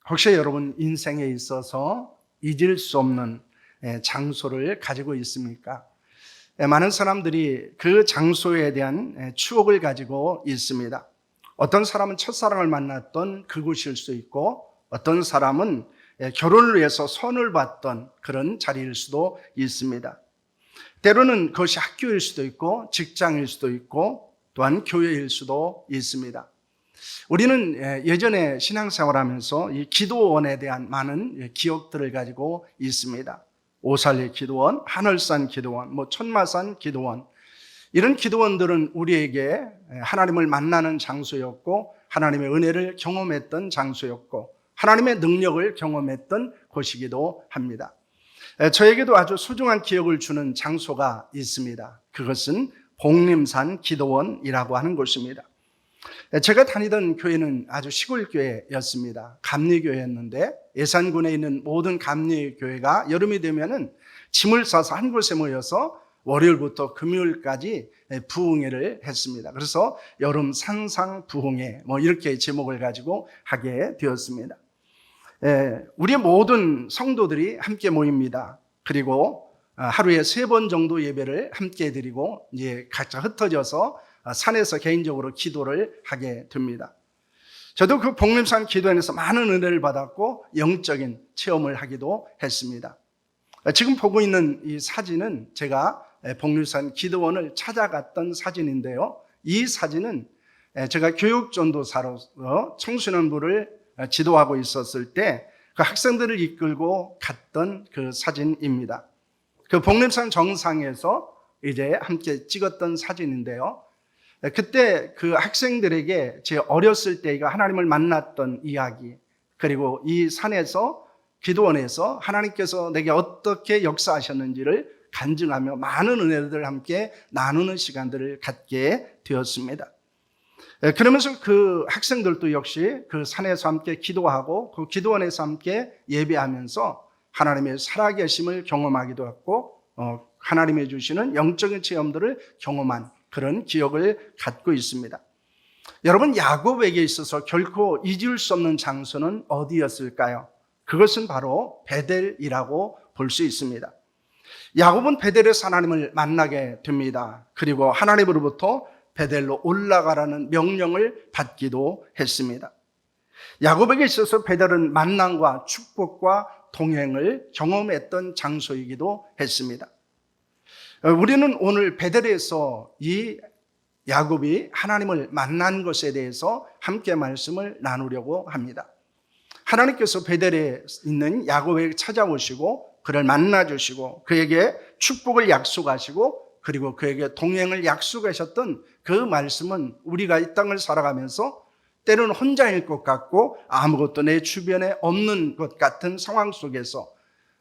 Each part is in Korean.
혹시 여러분 인생에 있어서 잊을 수 없는 장소를 가지고 있습니까? 많은 사람들이 그 장소에 대한 추억을 가지고 있습니다. 어떤 사람은 첫사랑을 만났던 그곳일 수도 있고, 어떤 사람은 결혼을 위해서 선을 받던 그런 자리일 수도 있습니다. 때로는 그것이 학교일 수도 있고, 직장일 수도 있고, 또한 교회일 수도 있습니다. 우리는 예전에 신앙생활하면서 이 기도원에 대한 많은 기억들을 가지고 있습니다. 오살리 기도원, 하늘산 기도원, 천마산 기도원, 이런 기도원들은 우리에게 하나님을 만나는 장소였고, 하나님의 은혜를 경험했던 장소였고, 하나님의 능력을 경험했던 곳이기도 합니다. 저에게도 아주 소중한 기억을 주는 장소가 있습니다. 그것은 복림산 기도원이라고 하는 곳입니다. 제가 다니던 교회는 아주 시골 교회였습니다. 감리교회였는데, 예산군에 있는 모든 감리교회가 여름이 되면은 짐을 싸서 한 곳에 모여서 월요일부터 금요일까지 부흥회를 했습니다. 그래서 여름 산상부흥회 이렇게 제목을 가지고 하게 되었습니다. 우리 모든 성도들이 함께 모입니다. 그리고 하루에 3번 정도 예배를 함께 드리고 이제 각자 흩어져서 산에서 개인적으로 기도를 하게 됩니다. 저도 그 복림산 기도원에서 많은 은혜를 받았고 영적인 체험을 하기도 했습니다. 지금 보고 있는 이 사진은 제가 복림산 기도원을 찾아갔던 사진인데요. 이 사진은 제가 교육전도사로서 청소년부를 지도하고 있었을 때 그 학생들을 이끌고 갔던 그 사진입니다. 그 복림산 정상에서 이제 함께 찍었던 사진인데요. 그때 그 학생들에게 제 어렸을 때가 하나님을 만났던 이야기, 그리고 이 산에서 기도원에서 하나님께서 내게 어떻게 역사하셨는지를 간증하며 많은 은혜들을 함께 나누는 시간들을 갖게 되었습니다. 그러면서 그 학생들도 역시 그 산에서 함께 기도하고 그 기도원에서 함께 예배하면서 하나님의 살아계심을 경험하기도 했고, 하나님의 주시는 영적인 체험들을 경험한 그런 기억을 갖고 있습니다. 여러분, 야곱에게 있어서 결코 잊을 수 없는 장소는 어디였을까요? 그것은 바로 베델이라고 볼 수 있습니다. 야곱은 베델에서 하나님을 만나게 됩니다. 그리고 하나님으로부터 베델로 올라가라는 명령을 받기도 했습니다. 야곱에게 있어서 베델은 만남과 축복과 동행을 경험했던 장소이기도 했습니다. 우리는 오늘 베델에서 이 야곱이 하나님을 만난 것에 대해서 함께 말씀을 나누려고 합니다. 하나님께서 베델에 있는 야곱에게 찾아오시고 그를 만나주시고 그에게 축복을 약속하시고 그리고 그에게 동행을 약속하셨던 그 말씀은 우리가 이 땅을 살아가면서 때로는 혼자일 것 같고 아무것도 내 주변에 없는 것 같은 상황 속에서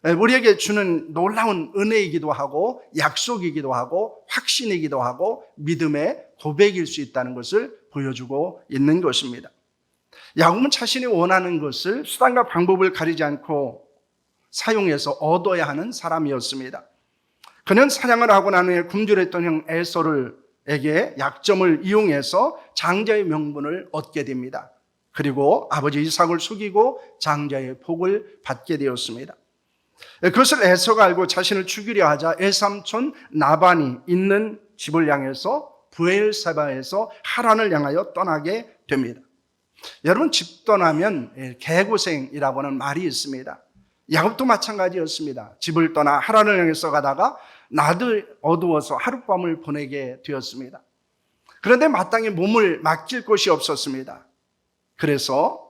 우리에게 주는 놀라운 은혜이기도 하고 약속이기도 하고 확신이기도 하고 믿음의 고백일 수 있다는 것을 보여주고 있는 것입니다. 야곱은 자신이 원하는 것을 수단과 방법을 가리지 않고 사용해서 얻어야 하는 사람이었습니다. 그는 사냥을 하고 난 후에 굶주렸던 형 에서를에게 약점을 이용해서 장자의 명분을 얻게 됩니다. 그리고 아버지 이삭을 속이고 장자의 복을 받게 되었습니다. 그것을 에서가 알고 자신을 죽이려 하자 외삼촌 나반이 있는 집을 향해서 브엘세바에서 하란을 향하여 떠나게 됩니다. 여러분, 집 떠나면 개고생이라고 하는 말이 있습니다. 야곱도 마찬가지였습니다. 집을 떠나 하란을 향해서 가다가 낮이 어두워서 하룻밤을 보내게 되었습니다. 그런데 마땅히 몸을 맡길 곳이 없었습니다. 그래서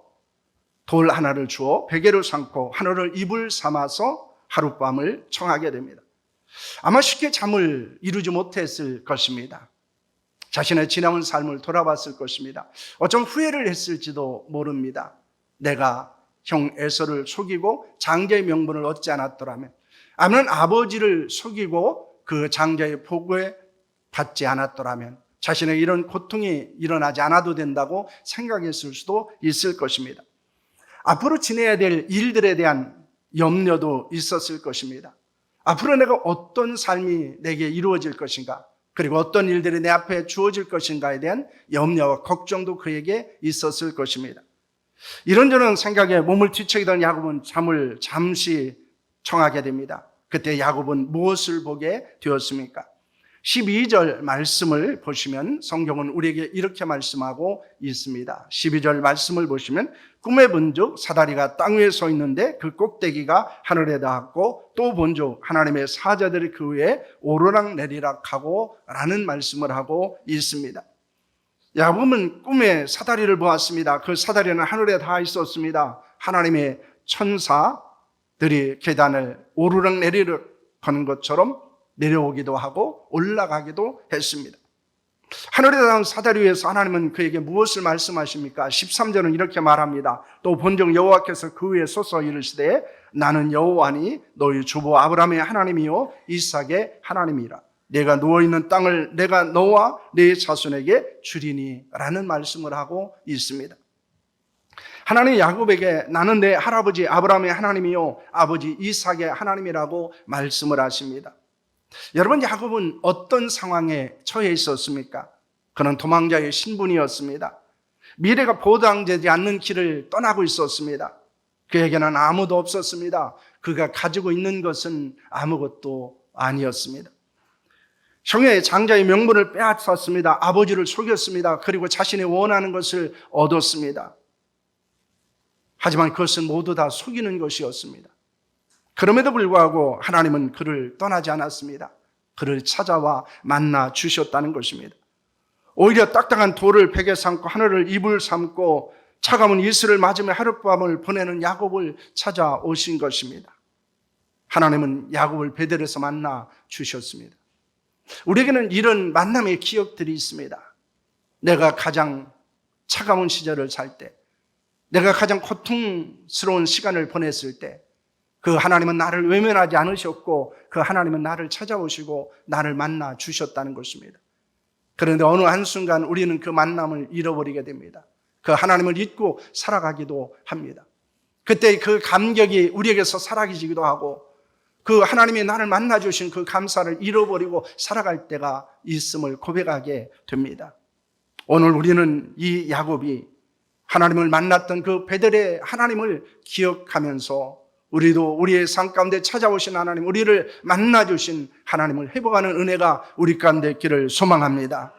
돌 하나를 주어 베개를 삼고 하늘을 이불 삼아서 하룻밤을 청하게 됩니다. 아마 쉽게 잠을 이루지 못했을 것입니다. 자신의 지나온 삶을 돌아봤을 것입니다. 어쩜 후회를 했을지도 모릅니다. 내가 형 에서를 속이고 장자의 명분을 얻지 않았더라면, 아니면 아버지를 속이고 그 장자의 복을 받지 않았더라면 자신의 이런 고통이 일어나지 않아도 된다고 생각했을 수도 있을 것입니다. 앞으로 지내야 될 일들에 대한 염려도 있었을 것입니다. 앞으로 내가 어떤 삶이 내게 이루어질 것인가, 그리고 어떤 일들이 내 앞에 주어질 것인가에 대한 염려와 걱정도 그에게 있었을 것입니다. 이런저런 생각에 몸을 뒤척이던 야곱은 잠을 잠시 청하게 됩니다. 그때 야곱은 무엇을 보게 되었습니까? 12절 말씀을 보시면 성경은 우리에게 이렇게 말씀하고 있습니다. 12절 말씀을 보시면 꿈에 본즉 사다리가 땅 위에 서 있는데 그 꼭대기가 하늘에 닿았고 또 본즉 하나님의 사자들이 그 위에 오르락 내리락 하고 라는 말씀을 하고 있습니다. 야곱은 꿈에 사다리를 보았습니다. 그 사다리는 하늘에 닿아 있었습니다. 하나님의 천사들이 계단을 오르락 내리락 하는 것처럼 내려오기도 하고 올라가기도 했습니다. 하늘에 닿은 사다리 위에서 하나님은 그에게 무엇을 말씀하십니까? 13절은 이렇게 말합니다. 또 본즉 여호와께서 그 위에 서서 이르시되 나는 여호와니 너희 주부 아브라함의 하나님이요 이삭의 하나님이라. 내가 누워있는 땅을 내가 너와 네 자손에게 주리니 라는 말씀을 하고 있습니다. 하나님 야곱에게 나는 내 할아버지 아브라함의 하나님이요 아버지 이삭의 하나님이라고 말씀을 하십니다. 여러분, 야곱은 어떤 상황에 처해 있었습니까? 그는 도망자의 신분이었습니다. 미래가 보장되지 않는 길을 떠나고 있었습니다. 그에게는 아무도 없었습니다. 그가 가지고 있는 것은 아무것도 아니었습니다. 형의 장자의 명분을 빼앗았습니다. 아버지를 속였습니다. 그리고 자신이 원하는 것을 얻었습니다. 하지만 그것은 모두 다 속이는 것이었습니다. 그럼에도 불구하고 하나님은 그를 떠나지 않았습니다. 그를 찾아와 만나 주셨다는 것입니다. 오히려 딱딱한 돌을 베개 삼고 하늘을 이불 삼고 차가운 이슬을 맞으며 하룻밤을 보내는 야곱을 찾아오신 것입니다. 하나님은 야곱을 베델에서 만나 주셨습니다. 우리에게는 이런 만남의 기억들이 있습니다. 내가 가장 차가운 시절을 살 때, 내가 가장 고통스러운 시간을 보냈을 때 그 하나님은 나를 외면하지 않으셨고 그 하나님은 나를 찾아오시고 나를 만나 주셨다는 것입니다. 그런데 어느 한순간 우리는 그 만남을 잃어버리게 됩니다. 그 하나님을 잊고 살아가기도 합니다. 그때 그 감격이 우리에게서 사라지기도 하고 그 하나님이 나를 만나 주신 그 감사를 잃어버리고 살아갈 때가 있음을 고백하게 됩니다. 오늘 우리는 이 야곱이 하나님을 만났던 그 베델의 하나님을 기억하면서 우리도 우리의 삶 가운데 찾아오신 하나님, 우리를 만나주신 하나님을 회복하는 은혜가 우리 가운데 있기를 소망합니다.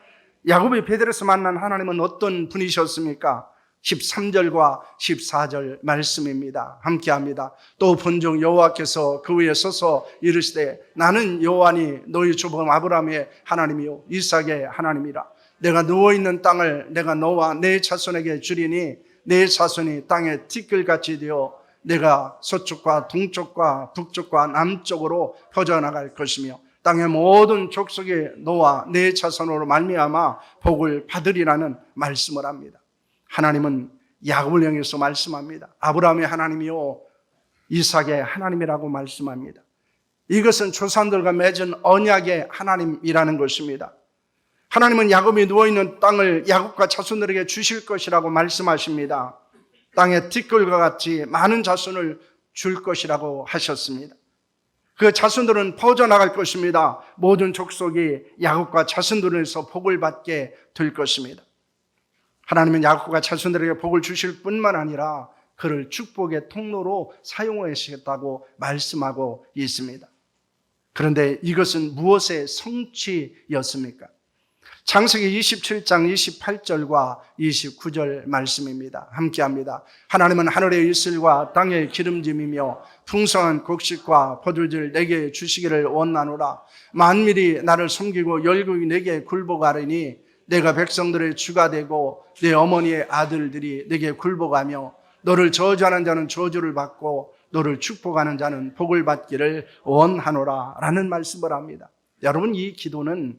야곱이 베델에서 만난 하나님은 어떤 분이셨습니까? 13절과 14절 말씀입니다. 함께합니다. 또 본즉 여호와께서 그 위에 서서 이르시되 나는 여호와니 너희 주부 아브라함의 하나님이요 이삭의 하나님이라. 내가 누워있는 땅을 내가 너와 내 자손에게 주리니 내 자손이 땅에 티끌같이 되어 내가 서쪽과 동쪽과 북쪽과 남쪽으로 퍼져나갈 것이며 땅의 모든 족속이 너와 내 자손으로 말미암아 복을 받으리라는 말씀을 합니다. 하나님은 야곱을 향해서 말씀합니다. 아브라함의 하나님이요 이삭의 하나님이라고 말씀합니다. 이것은 조상들과 맺은 언약의 하나님이라는 것입니다. 하나님은 야곱이 누워있는 땅을 야곱과 자손들에게 주실 것이라고 말씀하십니다. 땅에 티끌과 같이 많은 자손을 줄 것이라고 하셨습니다. 그 자손들은 퍼져나갈 것입니다. 모든 족속이 야곱과 자손들에서 복을 받게 될 것입니다. 하나님은 야곱과 자손들에게 복을 주실 뿐만 아니라 그를 축복의 통로로 사용하시겠다고 말씀하고 있습니다. 그런데 이것은 무엇의 성취였습니까? 창세기 27장 28절과 29절 말씀입니다. 함께합니다. 하나님은 하늘의 이슬과 땅의 기름짐이며 풍성한 곡식과 포도주를 내게 주시기를 원하노라. 만민이 나를 섬기고 열국이 내게 굴복하리니 내가 백성들의 주가 되고 내 어머니의 아들들이 내게 굴복하며 너를 저주하는 자는 저주를 받고 너를 축복하는 자는 복을 받기를 원하노라 라는 말씀을 합니다. 여러분, 이 기도는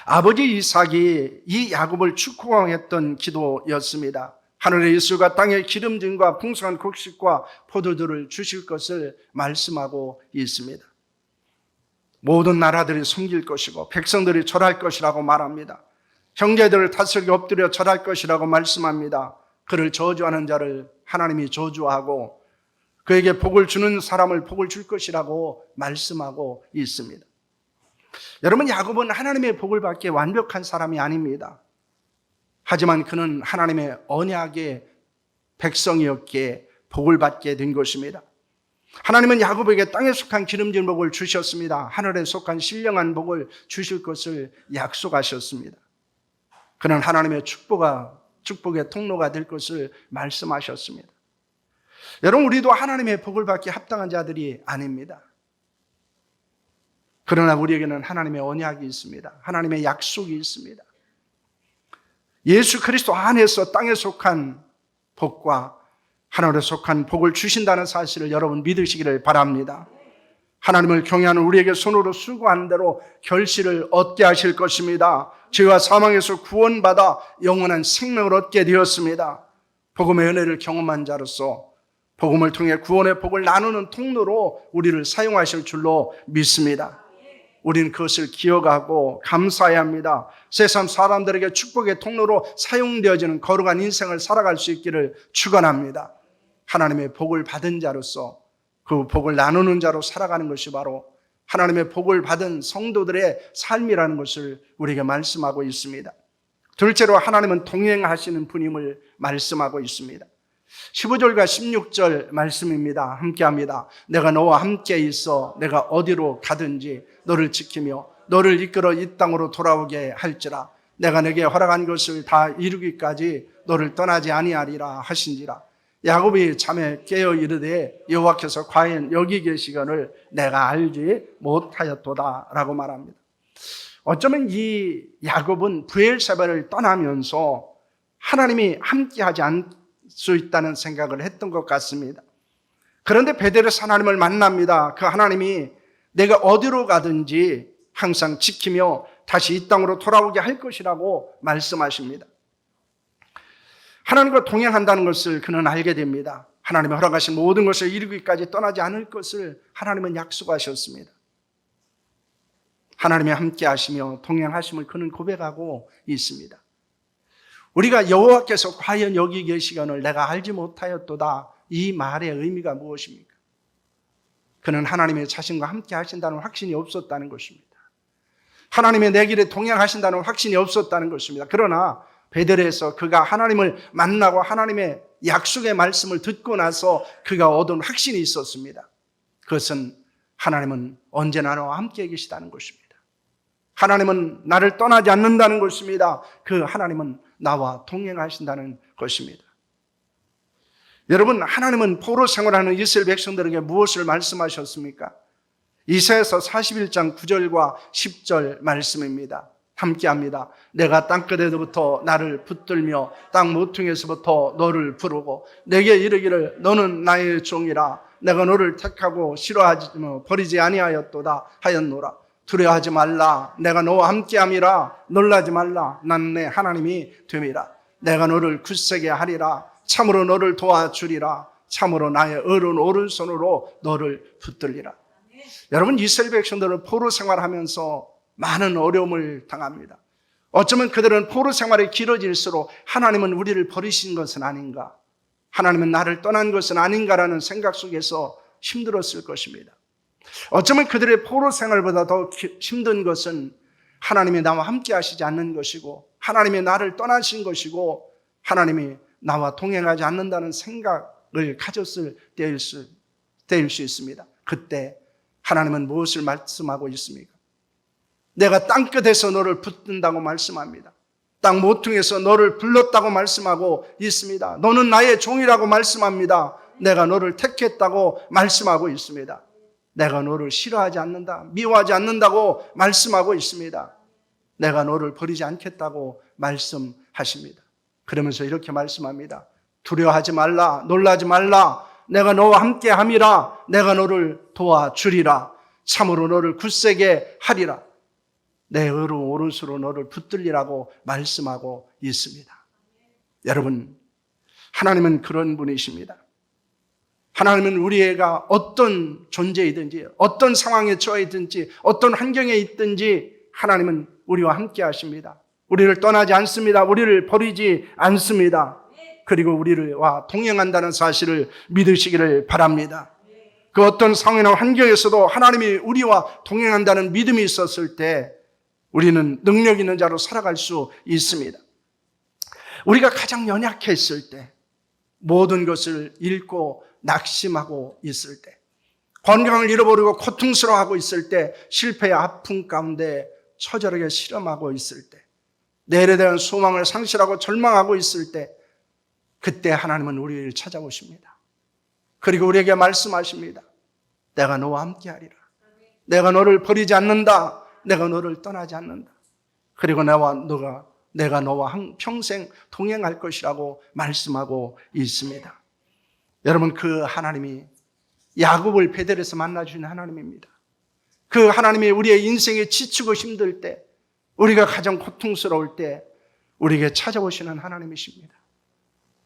아버지 이삭이 이 야곱을 축복했던 기도였습니다. 하늘의 이슬과 땅의 기름짐과 풍성한 곡식과 포도주를 주실 것을 말씀하고 있습니다. 모든 나라들이 섬길 것이고 백성들이 절할 것이라고 말합니다. 형제들을 다스리게 엎드려 절할 것이라고 말씀합니다. 그를 저주하는 자를 하나님이 저주하고 그에게 복을 주는 사람을 복을 줄 것이라고 말씀하고 있습니다. 여러분, 야곱은 하나님의 복을 받기에 완벽한 사람이 아닙니다. 하지만 그는 하나님의 언약의 백성이었기에 복을 받게 된 것입니다. 하나님은 야곱에게 땅에 속한 기름진 복을 주셨습니다. 하늘에 속한 신령한 복을 주실 것을 약속하셨습니다. 그는 하나님의 축복의 통로가 될 것을 말씀하셨습니다. 여러분, 우리도 하나님의 복을 받기 합당한 자들이 아닙니다. 그러나 우리에게는 하나님의 언약이 있습니다. 하나님의 약속이 있습니다. 예수 그리스도 안에서 땅에 속한 복과 하늘에 속한 복을 주신다는 사실을 여러분 믿으시기를 바랍니다. 하나님을 경외하는 우리에게 손으로 수고하는 대로 결실을 얻게 하실 것입니다. 죄와 사망에서 구원받아 영원한 생명을 얻게 되었습니다. 복음의 은혜를 경험한 자로서 복음을 통해 구원의 복을 나누는 통로로 우리를 사용하실 줄로 믿습니다. 우리는 그것을 기억하고 감사해야 합니다. 세상 사람들에게 축복의 통로로 사용되어지는 거룩한 인생을 살아갈 수 있기를 축원합니다. 하나님의 복을 받은 자로서 그 복을 나누는 자로 살아가는 것이 바로 하나님의 복을 받은 성도들의 삶이라는 것을 우리에게 말씀하고 있습니다. 둘째로 하나님은 동행하시는 분임을 말씀하고 있습니다. 15절과 16절 말씀입니다. 함께합니다. 내가 너와 함께 있어 내가 어디로 가든지 너를 지키며 너를 이끌어 이 땅으로 돌아오게 할지라. 내가 내게 허락한 것을 다 이루기까지 너를 떠나지 아니하리라 하신지라. 야곱이 잠에 깨어 이르되 여호와께서 과연 여기 계시거늘 내가 알지 못하였도다 라고 말합니다. 어쩌면 이 야곱은 브엘세바를 떠나면서 하나님이 함께하지 않을 수 있다는 생각을 했던 것 같습니다. 그런데 베델에서 하나님을 만납니다. 그 하나님이 내가 어디로 가든지 항상 지키며 다시 이 땅으로 돌아오게 할 것이라고 말씀하십니다. 하나님과 동행한다는 것을 그는 알게 됩니다. 하나님의 허락하신 모든 것을 이루기까지 떠나지 않을 것을 하나님은 약속하셨습니다. 하나님이 함께 하시며 동행하심을 그는 고백하고 있습니다. 우리가 여호와께서 과연 여기 계시거늘 내가 알지 못하였도다, 이 말의 의미가 무엇입니까? 그는 하나님의 자신과 함께 하신다는 확신이 없었다는 것입니다. 하나님의 내 길에 동행하신다는 확신이 없었다는 것입니다. 그러나 베델에서 그가 하나님을 만나고 하나님의 약속의 말씀을 듣고 나서 그가 얻은 확신이 있었습니다. 그것은 하나님은 언제나 나와 함께 계시다는 것입니다. 하나님은 나를 떠나지 않는다는 것입니다. 그 하나님은 나와 동행하신다는 것입니다. 여러분, 하나님은 포로 생활하는 이스라엘 백성들에게 무엇을 말씀하셨습니까? 이사야서 41장 9절과 10절 말씀입니다. 함께합니다. 내가 땅끝에서부터 나를 붙들며 땅 모퉁이에서부터 너를 부르고 내게 이르기를 너는 나의 종이라. 내가 너를 택하고 싫어하지 버리지 아니하였도다 하였노라. 두려워하지 말라. 내가 너와 함께함이라. 놀라지 말라. 난 내 하나님이 됨이라. 내가 너를 굳세게 하리라. 참으로 너를 도와주리라. 참으로 나의 어른 오른손으로 너를 붙들리라. 여러분, 이스라엘 백성들은 포로 생활하면서 많은 어려움을 당합니다. 어쩌면 그들은 포로 생활이 길어질수록 하나님은 우리를 버리신 것은 아닌가, 하나님은 나를 떠난 것은 아닌가라는 생각 속에서 힘들었을 것입니다. 어쩌면 그들의 포로 생활보다 더 힘든 것은 하나님이 나와 함께 하시지 않는 것이고 하나님이 나를 떠나신 것이고 하나님이 나와 동행하지 않는다는 생각을 가졌을 때일 수 있습니다. 그때 하나님은 무엇을 말씀하고 있습니까? 내가 땅끝에서 너를 붙든다고 말씀합니다. 땅 모퉁이에서 너를 불렀다고 말씀하고 있습니다. 너는 나의 종이라고 말씀합니다. 내가 너를 택했다고 말씀하고 있습니다. 내가 너를 싫어하지 않는다, 미워하지 않는다고 말씀하고 있습니다. 내가 너를 버리지 않겠다고 말씀하십니다. 그러면서 이렇게 말씀합니다. 두려워하지 말라, 놀라지 말라. 내가 너와 함께 함이라. 내가 너를 도와주리라. 참으로 너를 굳세게 하리라. 내 오른손으로 너를 붙들리라고 말씀하고 있습니다. 여러분, 하나님은 그런 분이십니다. 하나님은 우리가 어떤 존재이든지 어떤 상황에 처해 있든지 어떤 환경에 있든지 하나님은 우리와 함께 하십니다. 우리를 떠나지 않습니다. 우리를 버리지 않습니다. 그리고 우리와 동행한다는 사실을 믿으시기를 바랍니다. 그 어떤 상황이나 환경에서도 하나님이 우리와 동행한다는 믿음이 있었을 때 우리는 능력 있는 자로 살아갈 수 있습니다. 우리가 가장 연약했을 때, 모든 것을 잃고 낙심하고 있을 때, 건강을 잃어버리고 고통스러워하고 있을 때, 실패의 아픔 가운데 처절하게 실험하고 있을 때, 내일에 대한 소망을 상실하고 절망하고 있을 때, 그때 하나님은 우리를 찾아오십니다. 그리고 우리에게 말씀하십니다. 내가 너와 함께하리라. 내가 너를 버리지 않는다. 내가 너를 떠나지 않는다. 그리고 내가 너와 평생 동행할 것이라고 말씀하고 있습니다. 여러분, 그 하나님이 야곱을 베델에서 만나주신 하나님입니다. 그 하나님이 우리의 인생에 지치고 힘들 때, 우리가 가장 고통스러울 때 우리에게 찾아오시는 하나님이십니다.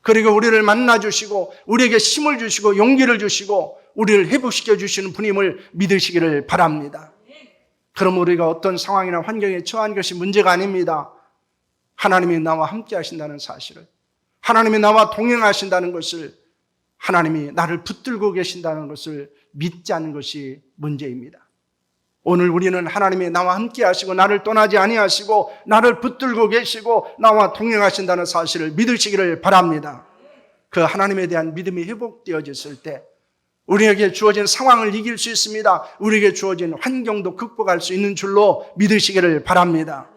그리고 우리를 만나주시고 우리에게 힘을 주시고 용기를 주시고 우리를 회복시켜 주시는 분임을 믿으시기를 바랍니다. 그럼 우리가 어떤 상황이나 환경에 처한 것이 문제가 아닙니다. 하나님이 나와 함께 하신다는 사실을, 하나님이 나와 동행하신다는 것을, 하나님이 나를 붙들고 계신다는 것을 믿지 않는 것이 문제입니다. 오늘 우리는 하나님이 나와 함께 하시고 나를 떠나지 아니하시고 나를 붙들고 계시고 나와 동행하신다는 사실을 믿으시기를 바랍니다. 그 하나님에 대한 믿음이 회복되어졌을 때 우리에게 주어진 상황을 이길 수 있습니다. 우리에게 주어진 환경도 극복할 수 있는 줄로 믿으시기를 바랍니다.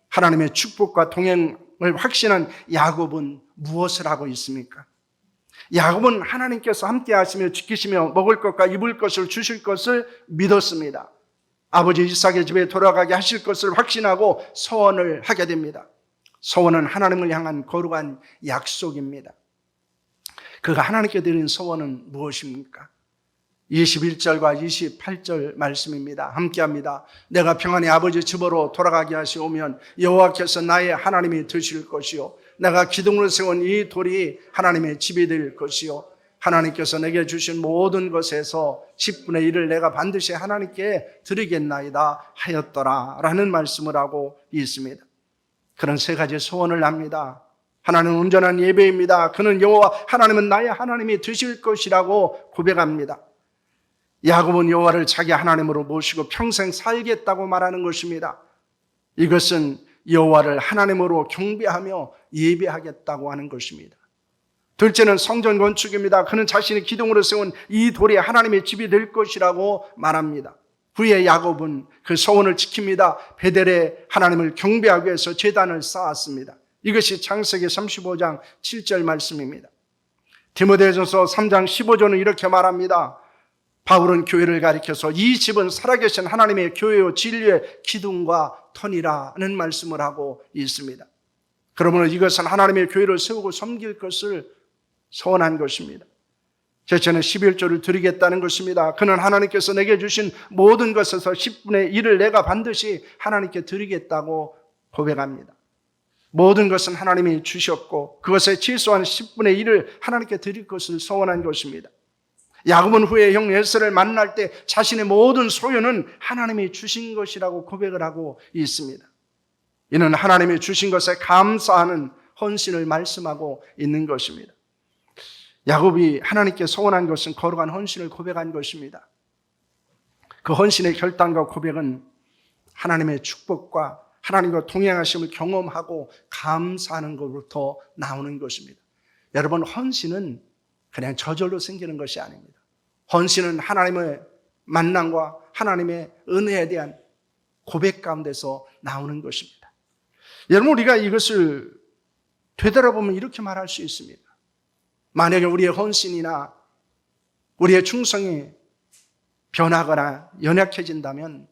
하나님의 축복과 동행을 확신한 야곱은 무엇을 하고 있습니까? 야곱은 하나님께서 함께 하시며 지키시며 먹을 것과 입을 것을 주실 것을 믿었습니다. 아버지 이삭의 집에 돌아가게 하실 것을 확신하고 소원을 하게 됩니다. 소원은 하나님을 향한 거룩한 약속입니다. 그가 하나님께 드린 소원은 무엇입니까? 21절과 28절 말씀입니다. 함께합니다. 내가 평안히 아버지 집으로 돌아가게 하시오면 여호와께서 나의 하나님이 되실 것이요 내가 기둥으로 세운 이 돌이 하나님의 집이 될 것이요 하나님께서 내게 주신 모든 것에서 10분의 1을 내가 반드시 하나님께 드리겠나이다 하였더라 라는 말씀을 하고 있습니다. 그런 세 가지 소원을 합니다. 하나님은 온전한 예배입니다. 그는 여호와 하나님은 나의 하나님이 되실 것이라고 고백합니다. 야곱은 여호와를 자기 하나님으로 모시고 평생 살겠다고 말하는 것입니다. 이것은 여호와를 하나님으로 경배하며 예배하겠다고 하는 것입니다. 둘째는 성전 건축입니다. 그는 자신의 기둥으로 세운 이 돌이 하나님의 집이 될 것이라고 말합니다. 후에 야곱은 그 소원을 지킵니다. 베델에 하나님을 경배하기 위해서 제단을 쌓았습니다. 이것이 창세기 35장 7절 말씀입니다. 디모데전서 3장 15절은 이렇게 말합니다. 바울은 교회를 가리켜서 이 집은 살아계신 하나님의 교회요 진리의 기둥과 터니라는 말씀을 하고 있습니다. 그러므로 이것은 하나님의 교회를 세우고 섬길 것을 소원한 것입니다. 제천에 11조를 드리겠다는 것입니다. 그는 하나님께서 내게 주신 모든 것에서 10분의 1을 내가 반드시 하나님께 드리겠다고 고백합니다. 모든 것은 하나님이 주셨고 그것에 최소한 10분의 1을 하나님께 드릴 것을 소원한 것입니다. 야곱은 후에 형 에서를 만날 때 자신의 모든 소유는 하나님이 주신 것이라고 고백을 하고 있습니다. 이는 하나님이 주신 것에 감사하는 헌신을 말씀하고 있는 것입니다. 야곱이 하나님께 소원한 것은 거룩한 헌신을 고백한 것입니다. 그 헌신의 결단과 고백은 하나님의 축복과 하나님과 동행하심을 경험하고 감사하는 것부터 나오는 것입니다. 여러분, 헌신은 그냥 저절로 생기는 것이 아닙니다. 헌신은 하나님의 만남과 하나님의 은혜에 대한 고백 가운데서 나오는 것입니다. 여러분, 우리가 이것을 되돌아보면 이렇게 말할 수 있습니다. 만약에 우리의 헌신이나 우리의 충성이 변하거나 연약해진다면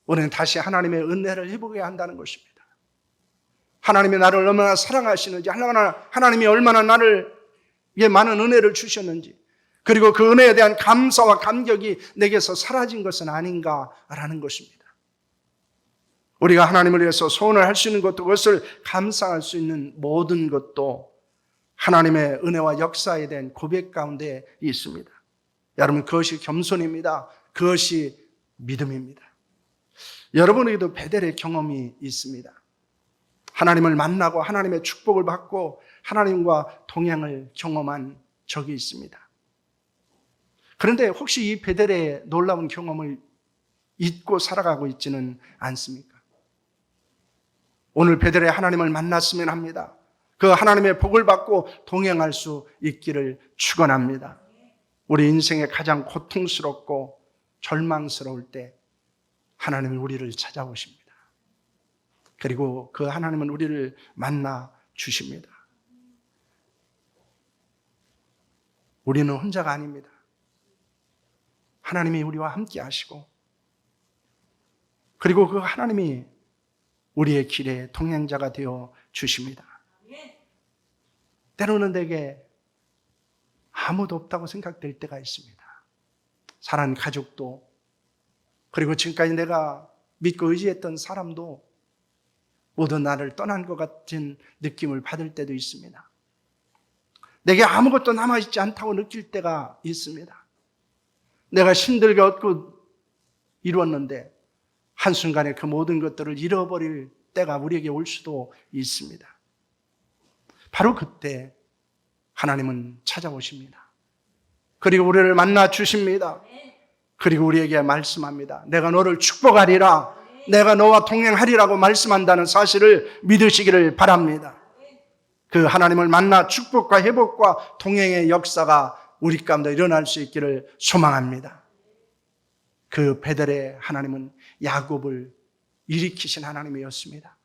우리는 다시 하나님의 은혜를 회복해야 한다는 것입니다. 하나님이 나를 얼마나 사랑하시는지, 하나님이 얼마나 나에게 많은 은혜를 주셨는지, 그리고 그 은혜에 대한 감사와 감격이 내게서 사라진 것은 아닌가라는 것입니다. 우리가 하나님을 위해서 소원을 할 수 있는 것도, 그것을 감사할 수 있는 모든 것도 하나님의 은혜와 역사에 대한 고백 가운데 있습니다. 여러분, 그것이 겸손입니다. 그것이 믿음입니다. 여러분에게도 베델의 경험이 있습니다. 하나님을 만나고 하나님의 축복을 받고 하나님과 동행을 경험한 적이 있습니다. 그런데 혹시 이 베델의 놀라운 경험을 잊고 살아가고 있지는 않습니까? 오늘 베델에 하나님을 만났으면 합니다. 그 하나님의 복을 받고 동행할 수 있기를 축원합니다. 우리 인생의 가장 고통스럽고 절망스러울 때 하나님은 우리를 찾아오십니다. 그리고 그 하나님은 우리를 만나 주십니다. 우리는 혼자가 아닙니다. 하나님이 우리와 함께 하시고, 그리고 그 하나님이 우리의 길에 동행자가 되어 주십니다. 때로는 내게 아무도 없다고 생각될 때가 있습니다. 사랑하는 가족도, 그리고 지금까지 내가 믿고 의지했던 사람도 모두 나를 떠난 것 같은 느낌을 받을 때도 있습니다. 내게 아무것도 남아있지 않다고 느낄 때가 있습니다. 내가 힘들게 얻고 이루었는데 한순간에 그 모든 것들을 잃어버릴 때가 우리에게 올 수도 있습니다. 바로 그때 하나님은 찾아오십니다. 그리고 우리를 만나 주십니다. 그리고 우리에게 말씀합니다. 내가 너를 축복하리라, 내가 너와 동행하리라고 말씀한다는 사실을 믿으시기를 바랍니다. 그 하나님을 만나 축복과 회복과 동행의 역사가 우리 가운데 일어날 수 있기를 소망합니다. 그 베델의 하나님은 야곱을 일으키신 하나님이었습니다.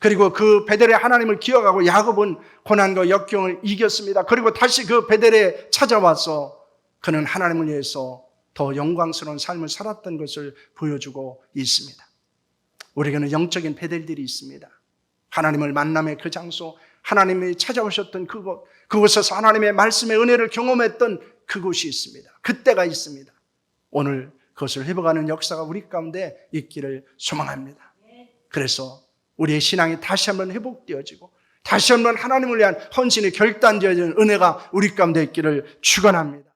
그리고 그 베델의 하나님을 기억하고 야곱은 고난과 역경을 이겼습니다. 그리고 다시 그 베델에 찾아와서 그는 하나님을 위해서 더 영광스러운 삶을 살았던 것을 보여주고 있습니다. 우리에게는 영적인 베델들이 있습니다. 하나님을 만남의 그 장소, 하나님이 찾아오셨던 그곳, 그곳에서 하나님의 말씀의 은혜를 경험했던 그곳이 있습니다. 그때가 있습니다. 오늘 그것을 회복하는 역사가 우리 가운데 있기를 소망합니다. 그래서 우리의 신앙이 다시 한번 회복되어지고 다시 한번 하나님을 위한 헌신이 결단되어지는 은혜가 우리 가운데 있기를 축원합니다.